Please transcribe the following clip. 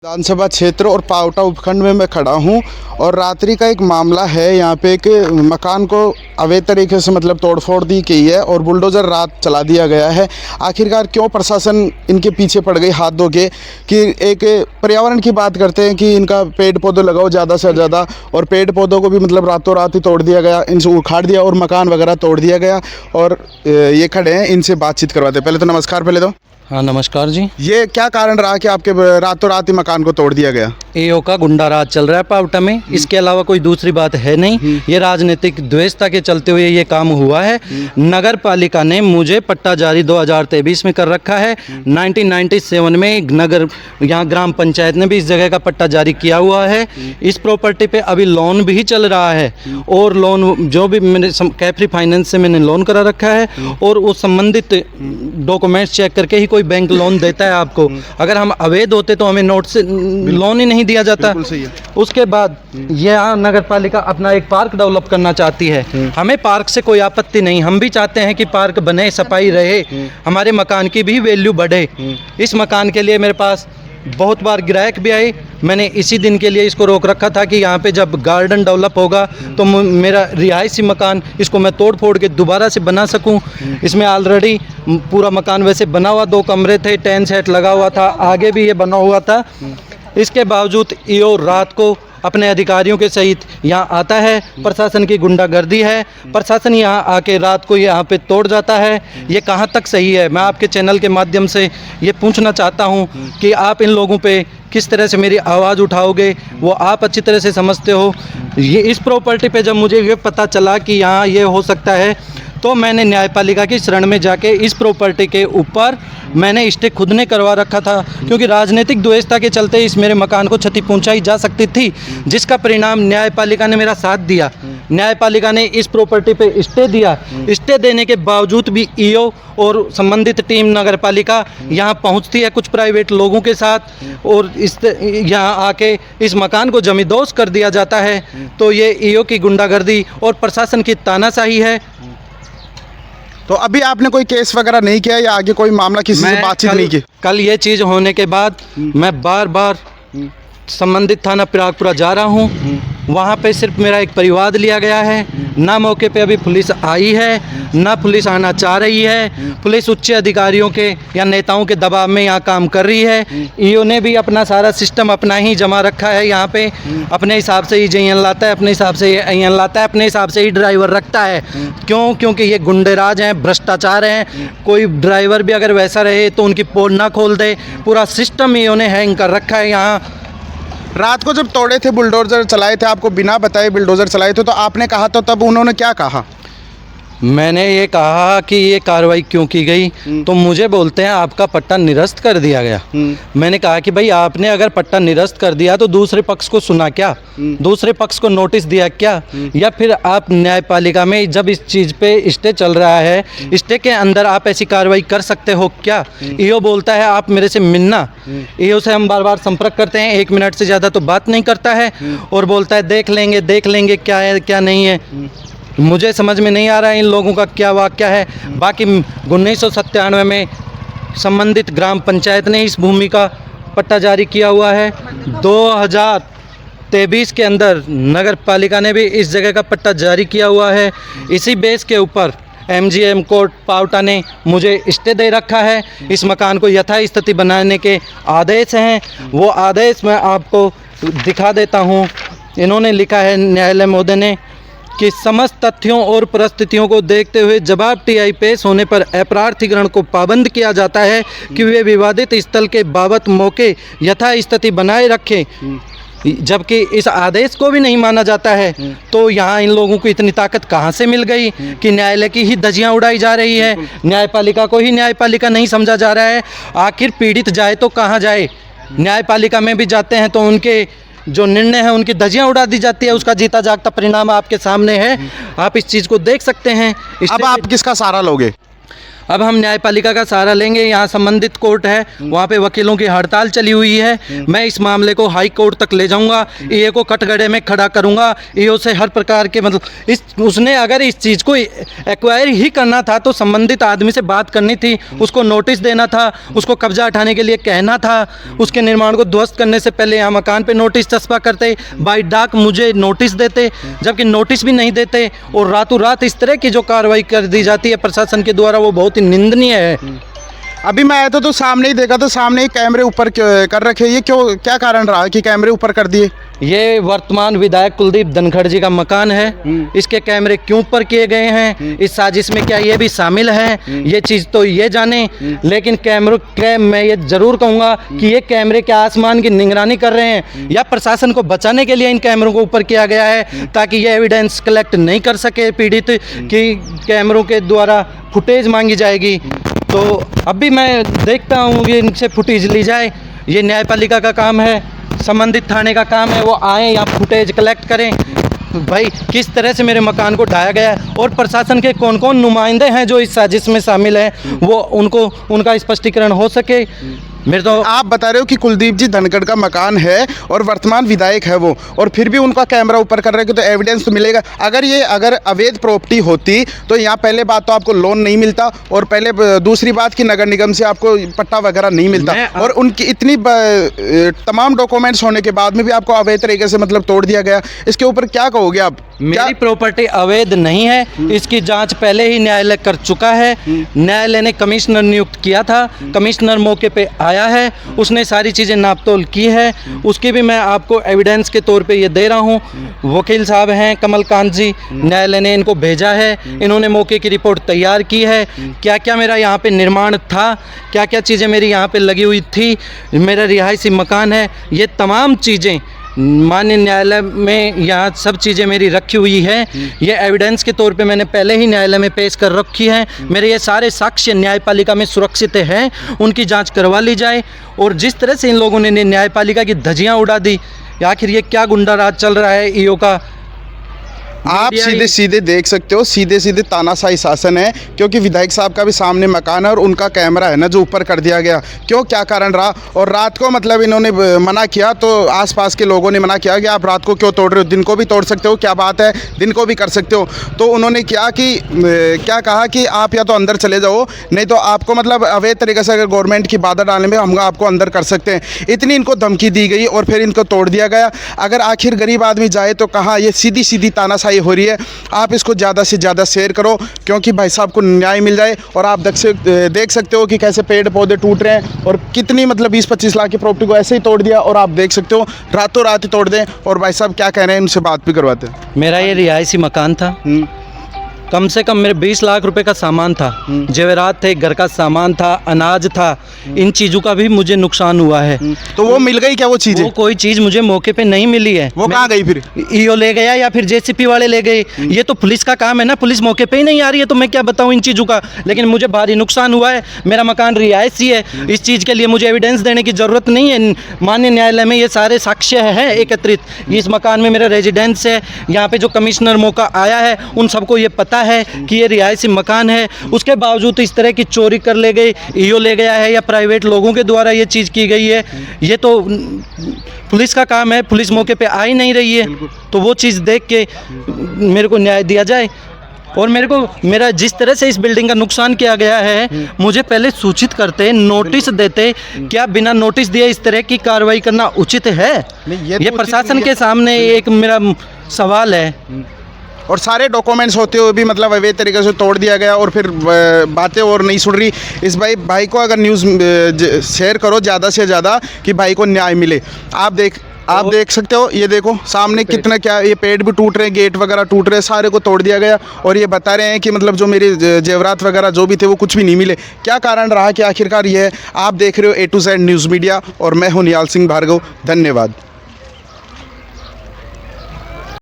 विधानसभा क्षेत्र और पावटा उपखंड में मैं खड़ा हूं और रात्रि का एक मामला है। यहाँ पे एक मकान को अवैध तरीके से मतलब तोड़फोड़ दी गई है और बुलडोज़र रात चला दिया गया है। आखिरकार क्यों प्रशासन इनके पीछे पड़ गई हाथ धो के कि एक पर्यावरण की बात करते हैं कि इनका पेड़ पौधे लगाओ ज़्यादा से ज़्यादा, और पेड़ पौधों को भी मतलब रातों रात ही तोड़ दिया गया, इनसे उखाड़ दिया और मकान वगैरह तोड़ दिया गया। और ये खड़े हैं, इनसे बातचीत करवाते हैं। पहले तो नमस्कार। पहले तो हाँ नमस्कार जी। ये क्या कारण रहा कि आपके रातों रात ही मकान को तोड़ दिया गया? एओ का गुंडा राज चल रहा है पावटा में, इसके अलावा कोई दूसरी बात है नहीं। ये राजनीतिक द्वेषता के चलते हुए ये काम हुआ है। नगर पालिका ने मुझे पट्टा जारी 2023 में कर रखा है। 1997 में नगर यहाँ ग्राम पंचायत ने भी इस जगह का पट्टा जारी किया हुआ है। इस प्रॉपर्टी पे अभी लोन भी चल रहा है और लोन जो भी मैंने कैफरी फाइनेंस से मैंने लोन करा रखा है और वो संबंधित डॉक्यूमेंट्स चेक करके ही कोई बैंक लोन देता है आपको। अगर हम अवैध होते तो हमें नोट से लोन ही नहीं दिया जाता। उसके बाद यह नगर पालिका अपना एक पार्क डेवलप करना चाहती है। हमें पार्क से कोई आपत्ति नहीं, हम भी चाहते हैं कि पार्क बने, सफाई रहे, हमारे मकान की भी वैल्यू बढ़े। इस मकान के लिए मेरे पास बहुत बार ग्राहक भी आए। मैंने इसी दिन के लिए इसको रोक रखा था कि यहाँ पे जब गार्डन डेवलप होगा तो मेरा रिहायशी मकान इसको मैं तोड़ फोड़ के दोबारा से बना सकूँ। इसमें ऑलरेडी पूरा मकान वैसे बना हुआ, 2 कमरे थे, टेन सेट लगा हुआ था, आगे भी ये बना हुआ था। इसके बावजूद ईओ रात को अपने अधिकारियों के सहित यहाँ आता है। प्रशासन की गुंडागर्दी है, प्रशासन यहाँ आके रात को यहाँ पे तोड़ जाता है। ये कहाँ तक सही है? मैं आपके चैनल के माध्यम से ये पूछना चाहता हूँ कि आप इन लोगों पे किस तरह से मेरी आवाज़ उठाओगे, वो आप अच्छी तरह से समझते हो। ये इस प्रॉपर्टी पे जब मुझे ये पता चला कि यहाँ ये हो सकता है तो मैंने न्यायपालिका की शरण में जाके इस प्रॉपर्टी के ऊपर मैंने स्टे खुद ने करवा रखा था, क्योंकि राजनीतिक द्वेषता के चलते इस मेरे मकान को क्षति पहुंचाई जा सकती थी, जिसका परिणाम न्यायपालिका ने मेरा साथ दिया। न्यायपालिका ने इस प्रॉपर्टी पे स्टे दिया। स्टे देने के बावजूद भी ईओ और संबंधित टीम नगर पालिका यहाँ पहुँचती है कुछ प्राइवेट लोगों के साथ और इस यहाँ आके इस मकान को जमींदोज कर दिया जाता है। तो ये ईओ की गुंडागर्दी और प्रशासन की तानाशाही है। तो अभी आपने कोई केस वगैरह नहीं किया या आगे कोई मामला किसी से बातचीत नहीं की? कल ये चीज़ होने के बाद मैं बार बार संबंधित थाना पिरागपुरा जा रहा हूँ। वहाँ पे सिर्फ मेरा एक परिवाद लिया गया है। ना मौके पे अभी पुलिस आई है, ना पुलिस आना चाह रही है। पुलिस उच्च अधिकारियों के या नेताओं के दबाव में यहाँ काम कर रही है। ईओ ने भी अपना सारा सिस्टम अपना ही जमा रखा है यहाँ पे। अपने हिसाब से ही जयन लाता है, अपने हिसाब से अयन लाता है, अपने हिसाब से ही ड्राइवर रखता है। क्यों? क्योंकि ये गुंडेराज हैं, भ्रष्टाचार हैं। कोई ड्राइवर भी अगर वैसा रहे तो उनकी पोल ना खोल दे। पूरा सिस्टम ईओ ने हैंग कर रखा है यहाँ। रात को जब तोड़े थे, बुलडोज़र चलाए थे, आपको बिना बताए बुलडोज़र चलाए थे, तो आपने कहा तो तब उन्होंने क्या कहा? मैंने ये कहा कि ये कार्रवाई क्यों की गई, तो मुझे बोलते हैं आपका पट्टा निरस्त कर दिया गया। मैंने कहा कि भाई आपने अगर पट्टा निरस्त कर दिया तो दूसरे पक्ष को सुना क्या? दूसरे पक्ष को नोटिस दिया क्या? या फिर आप न्यायपालिका में जब इस चीज़ पे स्टे चल रहा है, स्टे के अंदर आप ऐसी कार्रवाई कर सकते हो क्या? ईओ बोलता है आप मेरे से मिलना। ईओ से हम बार बार संपर्क करते हैं, 1 मिनट से ज़्यादा तो बात नहीं करता है और बोलता है देख लेंगे क्या है क्या नहीं है। मुझे समझ में नहीं आ रहा है इन लोगों का क्या वाक्य है। बाकी 1997 में संबंधित ग्राम पंचायत ने इस भूमि का पट्टा जारी किया हुआ है। 2023 के अंदर नगर पालिका ने भी इस जगह का पट्टा जारी किया हुआ है। इसी बेस के ऊपर MGM कोर्ट पावटा ने मुझे स्टे दे रखा है। इस मकान को यथास्थिति बनाने के आदेश हैं। वो आदेश मैं आपको दिखा देता हूँ। इन्होंने लिखा है न्यायालय महोदय ने कि समस्त तथ्यों और परिस्थितियों को देखते हुए जवाब TI पेश होने पर अपराधीकरण को पाबंद किया जाता है कि वे विवादित स्थल के बाबत मौके यथास्थिति बनाए रखें। जबकि इस आदेश को भी नहीं माना जाता है तो यहाँ इन लोगों को इतनी ताकत कहाँ से मिल गई कि न्यायालय की ही धज्जियाँ उड़ाई जा रही है। न्यायपालिका को ही न्यायपालिका नहीं समझा जा रहा है। आखिर पीड़ित जाए तो कहाँ जाए? न्यायपालिका में भी जाते हैं तो उनके जो निर्णय है उनकी धज्जियाँ उड़ा दी जाती है। उसका जीता जागता परिणाम आपके सामने है, आप इस चीज़ को देख सकते हैं। अब आप किसका सहारा लोगे? अब हम न्यायपालिका का सहारा लेंगे। यहाँ संबंधित कोर्ट है, वहाँ पे वकीलों की हड़ताल चली हुई है। मैं इस मामले को हाई कोर्ट तक ले जाऊँगा, ईओ को कटघरे में खड़ा करूँगा। ईओ से हर प्रकार के मतलब उसने अगर इस चीज़ को एक्वायर ही करना था तो संबंधित आदमी से बात करनी थी, उसको नोटिस देना था, उसको कब्जा उठाने के लिए कहना था, उसके निर्माण को ध्वस्त करने से पहले यहाँ मकान पे नोटिस चस्पा करते, बाई डाक मुझे नोटिस देते, जबकि नोटिस भी नहीं देते और रातों रात इस तरह की जो कार्रवाई कर दी जाती है प्रशासन के द्वारा वो बहुत ही निंदनीय है। अभी मैं आया था तो सामने ही देखा, तो सामने ही कैमरे ऊपर कर रखे, ये क्यों, क्या कारण रहा कि कैमरे ऊपर कर दिए? ये वर्तमान विधायक कुलदीप धनखड़ जी का मकान है, इसके कैमरे क्यों ऊपर किए गए हैं, इस साजिश में क्या ये भी शामिल है, ये चीज़ तो ये जाने। लेकिन मैं ये ज़रूर कहूँगा कि ये कैमरे क्या आसमान की निगरानी कर रहे हैं या प्रशासन को बचाने के लिए इन कैमरों को ऊपर किया गया है ताकि ये एविडेंस कलेक्ट नहीं कर सके पीड़ित कि कैमरों के द्वारा फुटेज मांगी जाएगी। तो अभी मैं देखता हूँ कि इनसे फुटेज ली जाए, ये न्यायपालिका का काम है, संबंधित थाने का काम है, वो आए या फुटेज कलेक्ट करें भाई किस तरह से मेरे मकान को ढाया गया है और प्रशासन के कौन कौन नुमाइंदे हैं जो इस साजिश में शामिल हैं, वो उनका स्पष्टीकरण हो सके। मेरे तो आप बता रहे हो कि कुलदीप जी धनखड़ का मकान है और वर्तमान विधायक है वो, और फिर भी उनका कैमरा ऊपर कर रहे हैं, तो एविडेंस तो मिलेगा। अगर अवैध प्रॉपर्टी होती तो यहाँ पहले बात तो आपको लोन नहीं मिलता, और पहले दूसरी बात कि नगर निगम से आपको पट्टा वगैरह नहीं मिलता, और उनकी इतनी तमाम डॉक्यूमेंट्स होने के बाद में भी आपको अवैध तरीके से मतलब तोड़ दिया गया। इसके ऊपर क्या कहोगे आप? मेरी प्रॉपर्टी अवैध नहीं है, इसकी जांच पहले ही न्यायालय कर चुका है। न्यायालय ने कमिश्नर नियुक्त किया था, कमिश्नर मौके पे आया है, उसने सारी चीज़ें नापतोल की है, उसकी भी मैं आपको एविडेंस के तौर पे ये दे रहा हूँ। वकील साहब हैं कमलकांत जी, न्यायालय ने इनको भेजा है, इन्होंने मौके की रिपोर्ट तैयार की है, क्या क्या मेरा यहाँ पे निर्माण था, क्या क्या चीज़ें मेरी यहाँ पे लगी हुई थी, मेरा रिहायशी मकान है, ये तमाम चीज़ें माननीय न्यायालय में यहाँ सब चीज़ें मेरी रखी हुई है। ये एविडेंस के तौर पे मैंने पहले ही न्यायालय में पेश कर रखी है। मेरे ये सारे साक्ष्य न्यायपालिका में सुरक्षित हैं, उनकी जांच करवा ली जाए। और जिस तरह से इन लोगों ने न्यायपालिका की धज्जियाँ उड़ा दी, आखिर ये क्या गुंडा राज चल रहा है ईओ का। आप सीधे सीधे देख सकते हो, सीधे सीधे तानाशाही शासन है, क्योंकि विधायक साहब का भी सामने मकान है और उनका कैमरा है ना जो ऊपर कर दिया गया। क्यों, क्या कारण रहा? और रात को मतलब इन्होंने मना किया तो आसपास के लोगों ने मना किया कि आप रात को क्यों तोड़ रहे हो, दिन को भी तोड़ सकते हो, क्या बात है, दिन को भी कर सकते हो। तो उन्होंने क्या कहा कि आप या तो अंदर चले जाओ, नहीं तो आपको मतलब अवैध तरीके से अगर गवर्नमेंट की बाधा डालने में हम आपको अंदर कर सकते हैं। इतनी इनको धमकी दी गई और फिर इनको तोड़ दिया गया। अगर आखिर गरीब आदमी जाए तो कहाँ, ये सीधी सीधी तानाशाही हो रही है। आप इसको ज़्यादा से ज़्यादा शेयर करो, क्योंकि भाई साहब को न्याय मिल जाए। और आप देख सकते हो कि कैसे पेड़ पौधे टूट रहे हैं और कितनी मतलब 20-25 लाख की प्रॉपर्टी को ऐसे ही तोड़ दिया। और आप देख सकते हो रातों रात ही तोड़ दें। और भाई साहब क्या कह रहे हैं, उनसे बात भी करवाते हैं। मेरा ये रिहायशी मकान था, कम से कम मेरे 20 लाख रुपए का सामान था, जेवरात थे, घर का सामान था, अनाज था, इन चीज़ों का भी मुझे नुकसान हुआ है। तो वो मिल गई क्या वो चीज़ें? वो कोई चीज़ मुझे मौके पे नहीं मिली है। वो कहाँ गई फिर? ईओ ले गया या फिर जेसीपी वाले ले गए, ये तो पुलिस का काम है ना, पुलिस मौके पे ही नहीं आ रही है तो मैं क्या बताऊँ इन चीज़ों का। लेकिन मुझे भारी नुकसान हुआ है, मेरा मकान रिहायशी है, इस चीज़ के लिए मुझे एविडेंस देने की ज़रूरत नहीं है। माननीय न्यायालय में ये सारे साक्ष्य हैं एकत्रित। इस मकान में मेरा रेजिडेंस है, यहाँ पे जो कमिश्नर मौका आया है उन सबको ये पता है कि ये रिहायशी मकान है। उसके बावजूद इस तरह की चोरी कर ले गई, ईओ ले गया है या प्राइवेट लोगों के द्वारा ये चीज़ की गई है, ये तो पुलिस का काम है, पुलिस मौके पे आ ही नहीं रही है। तो वो चीज़ देख के मेरे को न्याय दिया जाए। और मेरा जिस तरह से इस बिल्डिंग का नुकसान किया गया है, मुझे पहले सूचित करते, नोटिस देते। क्या बिना नोटिस दिए इस तरह की कार्रवाई करना उचित है? ये प्रशासन के सामने एक मेरा सवाल है। और सारे डॉक्यूमेंट्स होते हुए भी मतलब अवैध तरीके से तोड़ दिया गया और फिर बातें और नहीं सुन रही। इस भाई को अगर न्यूज़ शेयर करो ज़्यादा से ज़्यादा कि भाई को न्याय मिले। आप देख सकते हो, ये देखो सामने कितना क्या, ये पेड़ भी टूट रहे हैं, गेट वगैरह टूट रहे हैं, सारे को तोड़ दिया गया। और ये बता रहे हैं कि मतलब जो मेरे जेवरात वगैरह जो भी थे वो कुछ भी नहीं मिले। क्या कारण रहा कि आखिरकार ये है? आप देख रहे हो A to Z news media और मैं हूँ निहाल सिंह भार्गव। धन्यवाद।